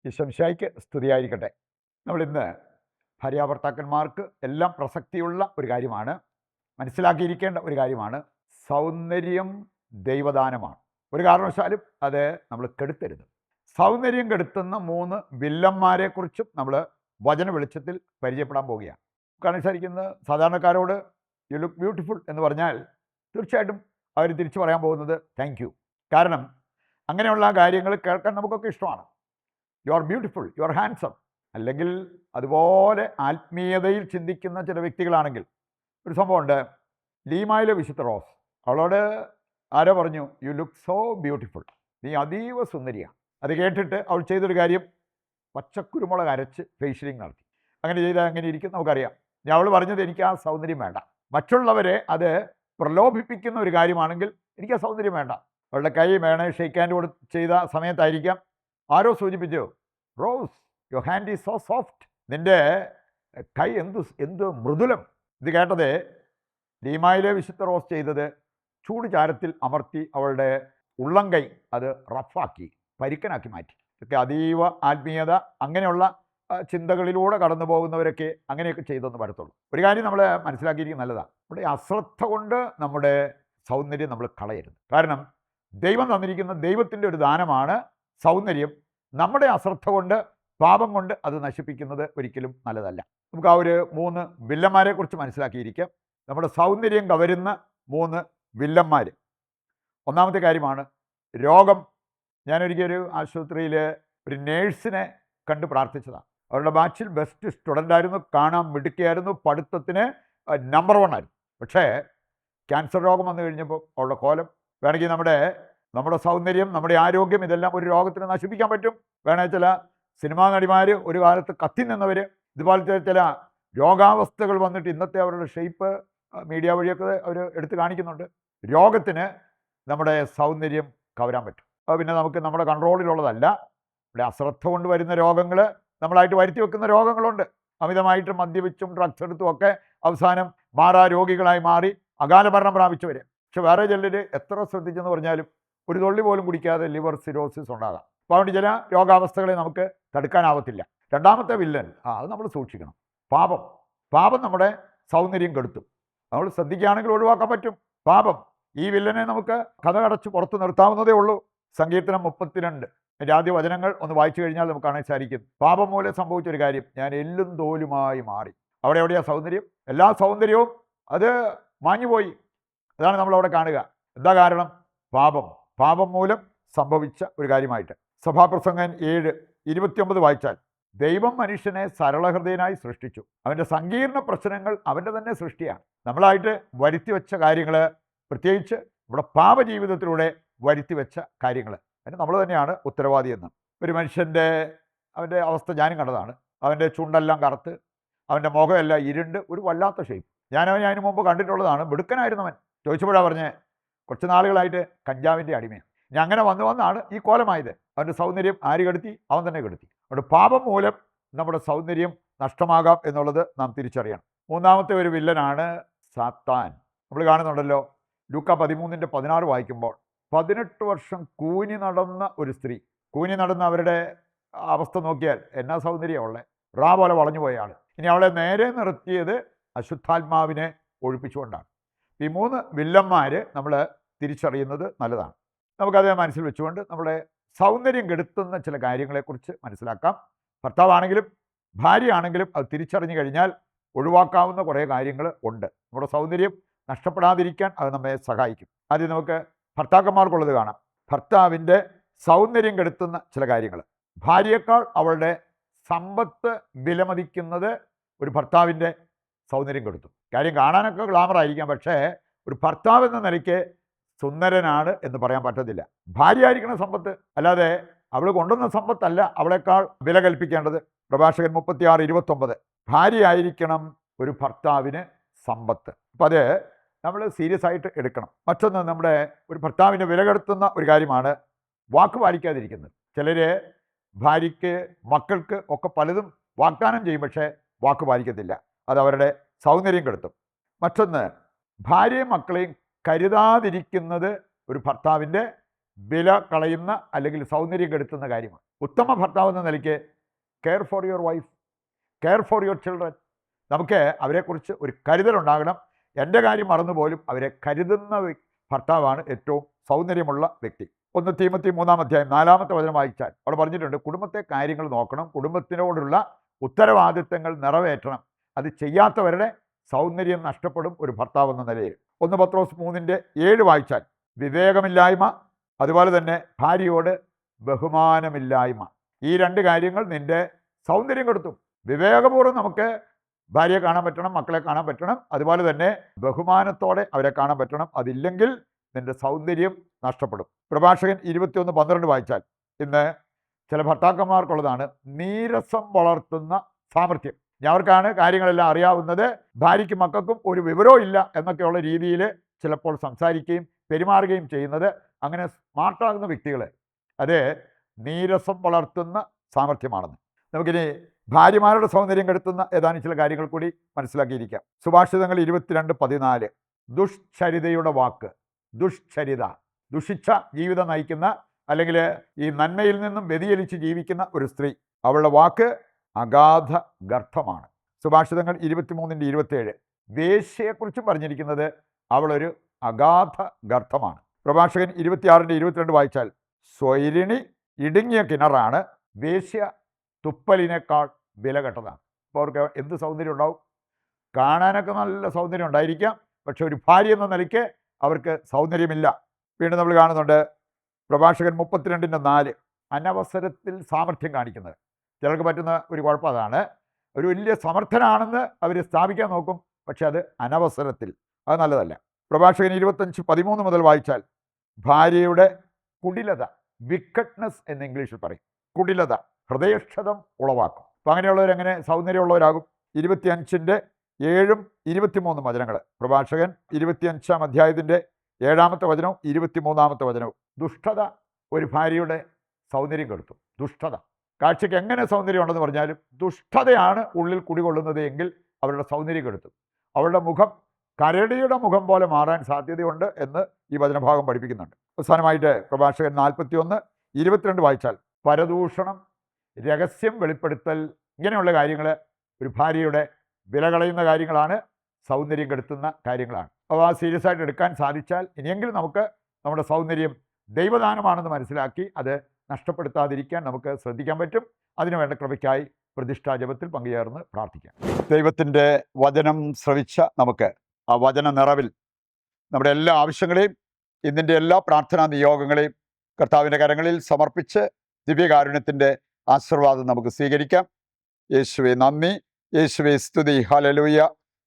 ഈശോമിശിഹായ്ക്ക് സ്തുതിയായിരിക്കട്ടെ. നമ്മളിന്ന് ഭാര്യാഭർത്താക്കന്മാർക്ക് എല്ലാം പ്രസക്തിയുള്ള ഒരു കാര്യമാണ്, മനസ്സിലാക്കിയിരിക്കേണ്ട ഒരു കാര്യമാണ്. സൗന്ദര്യം ദൈവദാനമാണ്. ഒരു കാരണവശാലും അത് നമ്മൾ കെടുത്തരുത്. സൗന്ദര്യം കെടുത്തുന്ന 3 വില്ലന്മാരെക്കുറിച്ചും നമ്മൾ വചന വെളിച്ചത്തിൽ പരിചയപ്പെടാൻ പോവുകയാണ്. കാരണം വിചാരിക്കുന്നത് സാധാരണക്കാരോട് യു ലുക്ക് ബ്യൂട്ടിഫുൾ എന്ന് പറഞ്ഞാൽ തീർച്ചയായിട്ടും അവർ തിരിച്ചു പറയാൻ പോകുന്നത് താങ്ക് യു. കാരണം അങ്ങനെയുള്ള കാര്യങ്ങൾ കേൾക്കാൻ നമുക്കൊക്കെ ഇഷ്ടമാണ്. You are beautiful, you are handsome. അല്ലെങ്കിൽ അതുപോലെ ആത്മീയതയിൽ ചിന്തിക്കുന്ന ചില വ്യക്തികളാണെങ്കിൽ ഒരു സംഭവമുണ്ട്. ലീമായിലെ വിശുദ്ധ റോസ്, അവളോട് ആരോ പറഞ്ഞു യു ലുക്ക് സോ ബ്യൂട്ടിഫുൾ, നീ അതീവ സുന്ദരിയാണ്. അത് കേട്ടിട്ട് അവൾ ചെയ്തൊരു കാര്യം, പച്ചക്കുരുമുളക് അരച്ച് ഫേഷ്യലിംഗ് നടത്തി. അങ്ങനെ ചെയ്താൽ അങ്ങനെ ഇരിക്കും നമുക്കറിയാം. ഞാൻ അവൾ പറഞ്ഞത് എനിക്ക് ആ സൗന്ദര്യം വേണ്ട. മറ്റുള്ളവരെ അത് പ്രലോഭിപ്പിക്കുന്ന ഒരു കാര്യമാണെങ്കിൽ എനിക്ക് ആ സൗന്ദര്യം വേണ്ട. അവളുടെ കൈ വേണേ ഷെയ്ക്ക് ഹാൻഡ് ചെയ്ത സമയത്തായിരിക്കാം ആരോ സൂചിപ്പിച്ചു, rose your hand is so soft, നിൻ്റെ കൈ എന്ത് മൃദുലം. ഇത് കേട്ടത് ലീമായിലെ വിശുദ്ധ റോസ് ചെയ്തത് ചൂട് ചാരത്തിൽ അമർത്തി അവളുടെ ഉള്ളം കൈ അത് റഫാക്കി പരിക്കനാക്കി മാറ്റി. ഇതൊക്കെ അതീവ ആത്മീയത, അങ്ങനെയുള്ള ചിന്തകളിലൂടെ കടന്നു പോകുന്നവരൊക്കെ അങ്ങനെയൊക്കെ ചെയ്തെന്ന് വരത്തുള്ളൂ. ഒരു കാര്യം നമ്മൾ മനസ്സിലാക്കിയിരിക്കുന്നത് നല്ലതാണ്. നമ്മുടെ അശ്രദ്ധ കൊണ്ട് നമ്മുടെ സൗന്ദര്യം നമ്മൾ കളയരുത്. കാരണം ദൈവം തന്നിരിക്കുന്ന ദൈവത്തിൻ്റെ ഒരു ദാനമാണ് സൗന്ദര്യം. നമ്മുടെ അശ്രദ്ധ കൊണ്ട്, പാപം കൊണ്ട് അത് നശിപ്പിക്കുന്നത് ഒരിക്കലും നല്ലതല്ല. നമുക്ക് ആ ഒരു 3 വില്ലന്മാരെ കുറിച്ച് മനസ്സിലാക്കിയിരിക്കാം. നമ്മുടെ സൗന്ദര്യം കവരുന്ന 3 വില്ലന്മാർ. ഒന്നാമത്തെ കാര്യമാണ് രോഗം. ഞാനൊരിക്കൽ ഒരു ആശുപത്രിയിൽ ഒരു നേഴ്സിനെ കണ്ട് പ്രാർത്ഥിച്ചതാണ്. അവരുടെ ബാച്ചിൽ ബെസ്റ്റ് സ്റ്റുഡൻ്റ് ആയിരുന്നു, കാണാൻ മിടുക്കിയായിരുന്നു, പഠിത്തത്തിന് നമ്പർ 1 ആയിരുന്നു. പക്ഷേ ക്യാൻസർ രോഗം വന്നു കഴിഞ്ഞപ്പോൾ അവളുടെ കോലം. വേണമെങ്കിൽ നമ്മുടെ സൗന്ദര്യം, നമ്മുടെ ആരോഗ്യം, ഇതെല്ലാം ഒരു രോഗത്തിന് നശിപ്പിക്കാൻ പറ്റും. വേണമെങ്കിൽ ചില സിനിമാ നടിമാർ ഒരു കാലത്ത് കത്തി നിന്നവർ ഇതുപോലത്തെ ചില രോഗാവസ്ഥകൾ വന്നിട്ട് ഇന്നത്തെ അവരുടെ ഷേപ്പ് മീഡിയ വഴിയൊക്കെ അവർ എടുത്ത് കാണിക്കുന്നുണ്ട്. രോഗത്തിന് നമ്മുടെ സൗന്ദര്യം കവരാൻ പറ്റും. അത് പിന്നെ നമുക്ക് നമ്മുടെ കൺട്രോളിലുള്ളതല്ല. ഇവിടെ അശ്രദ്ധ കൊണ്ട് വരുന്ന രോഗങ്ങൾ, നമ്മളായിട്ട് വരുത്തി വെക്കുന്ന രോഗങ്ങളുണ്ട്. അമിതമായിട്ട് മദ്യപിച്ചും ഡ്രഗ്സ് എടുത്തും ഒക്കെ അവസാനം മാറാ രോഗികളായി മാറി അകാല മരണം പ്രാപിച്ചവർ. പക്ഷെ വേറെ ചിലർ എത്ര ശ്രദ്ധിച്ചെന്ന് പറഞ്ഞാലും ഒരു തുള്ളി പോലും കുടിക്കാതെ ലിവർ സിറോസിസ് ഉണ്ടാകാം. അപ്പോൾ അതുകൊണ്ട് ചില രോഗാവസ്ഥകളെ നമുക്ക് തടുക്കാനാവത്തില്ല. രണ്ടാമത്തെ വില്ലൻ, അത് നമ്മൾ സൂക്ഷിക്കണം. പാപം നമ്മുടെ സൗന്ദര്യം കെടുത്തും. നമ്മൾ ശ്രദ്ധിക്കുകയാണെങ്കിൽ ഒഴിവാക്കാൻ പറ്റും പാപം. ഈ വില്ലനെ നമുക്ക് കഥകടച്ച് പുറത്ത് നിർത്താവുന്നതേ ഉള്ളൂ. സങ്കീർത്തനം 32 ആദ്യ വചനങ്ങൾ ഒന്ന് വായിച്ചു കഴിഞ്ഞാൽ നമുക്ക് കാണാൻ സാധിക്കും. പാപം മൂലം സംഭവിച്ചൊരു കാര്യം, ഞാൻ എല്ലും തോലുമായി മാറി. അവിടെ എവിടെയാ സൗന്ദര്യം? എല്ലാ സൗന്ദര്യവും അത് മാഞ്ഞുപോയി. അതാണ് നമ്മളവിടെ കാണുക. എന്താ കാരണം? പാപം മൂലം സംഭവിച്ച ഒരു കാര്യമായിട്ട്. സഭാപ്രസംഗൻ 7:29 വായിച്ചാൽ, ദൈവം മനുഷ്യനെ സരളഹൃദയനായി സൃഷ്ടിച്ചു, അവൻ്റെ സങ്കീർണ പ്രശ്നങ്ങൾ അവൻ്റെ തന്നെ സൃഷ്ടിയാണ്. നമ്മളായിട്ട് വരുത്തി വെച്ച കാര്യങ്ങൾ, പ്രത്യേകിച്ച് നമ്മുടെ പാപജീവിതത്തിലൂടെ വരുത്തി വെച്ച കാര്യങ്ങൾ, അതിന് നമ്മൾ തന്നെയാണ് ഉത്തരവാദി എന്ന്. ഒരു മനുഷ്യൻ്റെ അവൻ്റെ അവസ്ഥ ഞാനും കണ്ടതാണ്. അവൻ്റെ ചുണ്ടെല്ലാം കറുത്ത്, അവൻ്റെ മുഖമെല്ലാം ഇരുണ്ട്, ഒരു വല്ലാത്ത ഷേപ്പ്. ഞാനവനെ അതിന് മുമ്പ് കണ്ടിട്ടുള്ളതാണ്. മിടുക്കനായിരുന്നവൻ. ചോദിച്ചപ്പോഴാണ് പറഞ്ഞ് കുറച്ച് നാളുകളായിട്ട് കഞ്ചാവിൻ്റെ അടിമയാണ്. ഇനി അങ്ങനെ വന്നാണ് ഈ കോലമായത്. അവൻ്റെ സൗന്ദര്യം ആര് കെടുത്തി? അവൻ തന്നെ കെടുത്തി. അതുകൊണ്ട് പാപം മൂലം നമ്മുടെ സൗന്ദര്യം നഷ്ടമാകാം എന്നുള്ളത് നാം തിരിച്ചറിയണം. മൂന്നാമത്തെ ഒരു വില്ലനാണ് സാത്താൻ. നമ്മൾ കാണുന്നുണ്ടല്ലോ, ലൂക്ക 13:16 വായിക്കുമ്പോൾ, 18 വർഷം കൂനി നടന്ന ഒരു സ്ത്രീ. കൂനി നടന്ന അവരുടെ അവസ്ഥ നോക്കിയാൽ എന്നാ സൗന്ദര്യമുള്ളത്, റാ പോലെ വളഞ്ഞു പോയാണ്. ഇനി അവളെ നേരെ നിർത്തിയത് അശുദ്ധാത്മാവിനെ ഒഴിപ്പിച്ചുകൊണ്ടാണ്. ഈ 3 വില്ലന്മാർ നമ്മൾ തിരിച്ചറിയുന്നത് നല്ലതാണ്. നമുക്കത് മനസ്സിൽ വെച്ചുകൊണ്ട് നമ്മുടെ സൗന്ദര്യം കെടുത്തുന്ന ചില കാര്യങ്ങളെക്കുറിച്ച് മനസ്സിലാക്കാം. ഭർത്താവാണെങ്കിലും ഭാര്യയാണെങ്കിലും അത് തിരിച്ചറിഞ്ഞു കഴിഞ്ഞാൽ ഒഴിവാക്കാവുന്ന കുറേ കാര്യങ്ങൾ ഉണ്ട്. നമ്മുടെ സൗന്ദര്യം നഷ്ടപ്പെടാതിരിക്കാൻ അത് നമ്മെ സഹായിക്കും. ആദ്യം നമുക്ക് ഭർത്താക്കന്മാർക്കുള്ളത് കാണാം. ഭർത്താവിൻ്റെ സൗന്ദര്യം കെടുത്തുന്ന ചില കാര്യങ്ങൾ. ഭാര്യയേക്കാൾ അവളുടെ സമ്പത്ത് വിലമതിക്കുന്നത് ഒരു ഭർത്താവിൻ്റെ സൗന്ദര്യം കെടുത്തും. കാര്യം കാണാനൊക്കെ ഗ്ലാമറായിരിക്കാം, പക്ഷേ ഒരു ഭർത്താവ് എന്ന നിലയ്ക്ക് സുന്ദരനാണ് എന്ന് പറയാൻ പറ്റത്തില്ല. ഭാര്യ ആയിരിക്കണം സമ്പത്ത്, അല്ലാതെ അവൾ കൊണ്ടുവന്ന സമ്പത്തല്ല അവളെക്കാൾ വില കൽപ്പിക്കേണ്ടത്. പ്രഭാഷകൻ 36:29, ഭാര്യ ആയിരിക്കണം ഒരു ഭർത്താവിന് സമ്പത്ത്. അപ്പം അത് നമ്മൾ സീരിയസ് ആയിട്ട് എടുക്കണം. മറ്റൊന്ന്, നമ്മുടെ ഒരു ഭർത്താവിനെ വില കെടുത്തുന്ന ഒരു കാര്യമാണ് വാക്ക് പാലിക്കാതിരിക്കുന്നത്. ചിലർ ഭാര്യയ്ക്ക്, മക്കൾക്ക് ഒക്കെ പലതും വാഗ്ദാനം ചെയ്യും, പക്ഷേ വാക്ക് പാലിക്കത്തില്ല. അത് അവരുടെ സൗന്ദര്യം കെടുത്തും. മറ്റൊന്ന്, ഭാര്യയും മക്കളെയും കരുതാതിരിക്കുന്നത് ഒരു ഭർത്താവിൻ്റെ വില കളയുന്ന അല്ലെങ്കിൽ സൗന്ദര്യം കെടുത്തുന്ന കാര്യമാണ്. ഉത്തമ ഭർത്താവ് എന്ന നിലയ്ക്ക് care for your wife, care for your children. നമുക്ക് അവരെക്കുറിച്ച് ഒരു കരുതലുണ്ടാകണം. എൻ്റെ കാര്യം മറന്നുപോലും അവരെ കരുതുന്ന ഭർത്താവാണ് ഏറ്റവും സൗന്ദര്യമുള്ള വ്യക്തി. 1 തീമോത്തി 3-ാം അധ്യായം 4-ാമത്തെ വചനം വായിച്ചാൽ അവിടെ പറഞ്ഞിട്ടുണ്ട്, കുടുംബത്തെ കാര്യങ്ങൾ നോക്കണം, കുടുംബത്തിനോടുള്ള ഉത്തരവാദിത്തങ്ങൾ നിറവേറ്റണം. അത് ചെയ്യാത്തവരുടെ സൗന്ദര്യം നഷ്ടപ്പെടും ഒരു ഭർത്താവ് എന്ന നിലയിൽ. 1 പത്രോസ് 3:7 വായിച്ചാൽ വിവേകമില്ലായ്മ, അതുപോലെ തന്നെ ഭാര്യയോട് ബഹുമാനമില്ലായ്മ, ഈ 2 കാര്യങ്ങൾ നിൻ്റെ സൗന്ദര്യം കെടുത്തും. വിവേകപൂർവ്വം നമുക്ക് ഭാര്യയെ കാണാൻ പറ്റണം, മക്കളെ കാണാൻ പറ്റണം, അതുപോലെ തന്നെ ബഹുമാനത്തോടെ അവരെ കാണാൻ പറ്റണം. അതില്ലെങ്കിൽ നിൻ്റെ സൗന്ദര്യം നഷ്ടപ്പെടും. പ്രഭാഷകൻ 21:12 വായിച്ചാൽ ഇന്ന് ചില ഭർത്താക്കന്മാർക്കുള്ളതാണ് നീരസം വളർത്തുന്ന സാമർഥ്യം. അവർക്കാണ് കാര്യങ്ങളെല്ലാം അറിയാവുന്നത്, ഭാര്യയ്ക്കും മക്കൾക്കും ഒരു വിവരവും ഇല്ല എന്നൊക്കെയുള്ള രീതിയിൽ ചിലപ്പോൾ സംസാരിക്കുകയും പെരുമാറുകയും ചെയ്യുന്നത്. അങ്ങനെ സ്മാർട്ടാകുന്ന വ്യക്തികൾ അത് നീരസം വളർത്തുന്ന സാമർഥ്യമാണെന്ന്. നമുക്കിനി ഭാര്യമാരുടെ സൗന്ദര്യം കെടുത്തുന്ന ഏതാനും ചില കാര്യങ്ങൾ കൂടി മനസ്സിലാക്കിയിരിക്കാം. സുഭാഷിതങ്ങൾ 22:14 ദുഷ്ചരിതയുടെ വാക്ക്. ദുഷ്ചരിത, ദുഷിച്ച ജീവിതം നയിക്കുന്ന അല്ലെങ്കിൽ ഈ നന്മയിൽ നിന്നും വ്യതിചലിച്ച് ജീവിക്കുന്ന ഒരു സ്ത്രീ, അവളുടെ വാക്ക് അഗാധ ഗർത്തമാണ്. സുഭാഷിതങ്ങൾ 23:27 വേശ്യയെക്കുറിച്ചും പറഞ്ഞിരിക്കുന്നത് അവളൊരു അഗാധ ഗർത്തമാണ്. പ്രഭാഷകൻ 26:22 വായിച്ചാൽ സ്വൈരിണി ഇടുങ്ങിയ കിണറാണ്, വേശ്യ തുപ്പലിനേക്കാൾ വില കെട്ടതാണ്. അപ്പോൾ അവർക്ക് എന്ത് സൗന്ദര്യം ഉണ്ടാവും? കാണാനൊക്കെ നല്ല സൗന്ദര്യം ഉണ്ടായിരിക്കാം, പക്ഷെ ഒരു ഭാര്യ എന്ന നിലയ്ക്ക് അവർക്ക് സൗന്ദര്യമില്ല. വീണ്ടും നമ്മൾ കാണുന്നുണ്ട് പ്രഭാഷകൻ 32:4 അനവസരത്തിൽ സാമർഥ്യം കാണിക്കുന്നത്. ചിലർക്ക് പറ്റുന്ന ഒരു കുഴപ്പം അതാണ്, ഒരു വലിയ സമർത്ഥനാണെന്ന് അവർ സ്ഥാപിക്കാൻ നോക്കും, പക്ഷെ അത് അനവസരത്തിൽ, അത് നല്ലതല്ല. പ്രഭാഷകൻ 25:13 മുതൽ വായിച്ചാൽ ഭാര്യയുടെ കുടിലത, വിക്കട്ട്നെസ് എന്ന് ഇംഗ്ലീഷിൽ പറയും. കുടിലത ഹൃദയക്ഷതം ഉളവാക്കും. അപ്പം അങ്ങനെയുള്ളവരെങ്ങനെ സൗന്ദര്യമുള്ളവരാകും? 25:7-23 വചനങ്ങൾ. പ്രഭാഷകൻ 25-ാം അധ്യായത്തിൻ്റെ 7-ാമത്തെ വചനവും 23-ാമത്തെ വചനവും. ദുഷ്ടത ഒരു ഭാര്യയുടെ സൗന്ദര്യം കെടുത്തും. ദുഷ്ടത കാഴ്ചയ്ക്ക് എങ്ങനെ സൗന്ദര്യം ഉണ്ടെന്ന് പറഞ്ഞാലും ദുഷ്ടതയാണ് ഉള്ളിൽ കുടികൊള്ളുന്നത് എങ്കിൽ അവരുടെ സൗന്ദര്യം കെടുത്തും. അവളുടെ മുഖം കരടിയുടെ മുഖം പോലെ മാറാൻ സാധ്യതയുണ്ട് എന്ന് ഈ വചനഭാഗം പഠിപ്പിക്കുന്നുണ്ട്. അവസാനമായിട്ട് പ്രഭാഷകൻ 41:22 വായിച്ചാൽ പരദൂഷണം, രഹസ്യം വെളിപ്പെടുത്തൽ, ഇങ്ങനെയുള്ള കാര്യങ്ങൾ ഒരു ഭാര്യയുടെ വില കളയുന്ന കാര്യങ്ങളാണ്, സൗന്ദര്യം കെടുത്തുന്ന കാര്യങ്ങളാണ്. അപ്പോൾ ആ സീരിയസ് ആയിട്ട് എടുക്കാൻ സാധിച്ചാൽ ഇനിയെങ്കിലും നമുക്ക് നമ്മുടെ സൗന്ദര്യം ദൈവദാനമാണെന്ന് മനസ്സിലാക്കി അത് നഷ്ടപ്പെടുത്താതിരിക്കാൻ നമുക്ക് ശ്രദ്ധിക്കാൻ പറ്റും. അതിനുവേണ്ട കൃപയ്ക്കായി പ്രതിഷ്ഠാജപത്തിൽ പങ്കുചേർന്ന് പ്രാർത്ഥിക്കാം. ദൈവത്തിൻ്റെ വചനം ശ്രവിച്ച നമുക്ക് ആ വചന നിറവിൽ നമ്മുടെ എല്ലാ ആവശ്യങ്ങളെയും ഇതിൻ്റെ എല്ലാ പ്രാർത്ഥനാ നിയോഗങ്ങളെയും കർത്താവിൻ്റെ കരങ്ങളിൽ സമർപ്പിച്ച് ദിവ്യകാരുണ്യത്തിൻ്റെ ആശീർവാദം നമുക്ക് സ്വീകരിക്കാം. യേശുവേ നന്ദി, യേശുവേ സ്തുതി, ഹല്ലേലൂയ,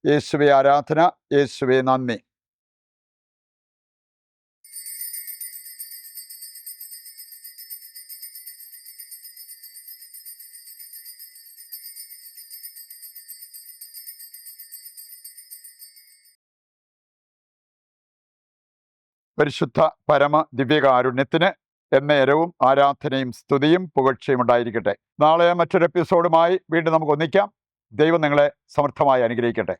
യേശുവേ ആരാധന, യേശുവേ നന്ദി. പരിശുദ്ധ പരമ ദിവ്യകാരുണ്യത്തിന് എന്നേരവും ആരാധനയും സ്തുതിയും പുകഴ്ചയും ഉണ്ടായിരിക്കട്ടെ. നാളെ മറ്റൊരു എപ്പിസോഡുമായി വീണ്ടും നമുക്ക് ഒന്നിക്കാം. ദൈവം നിങ്ങളെ സമർത്ഥമായി അനുഗ്രഹിക്കട്ടെ.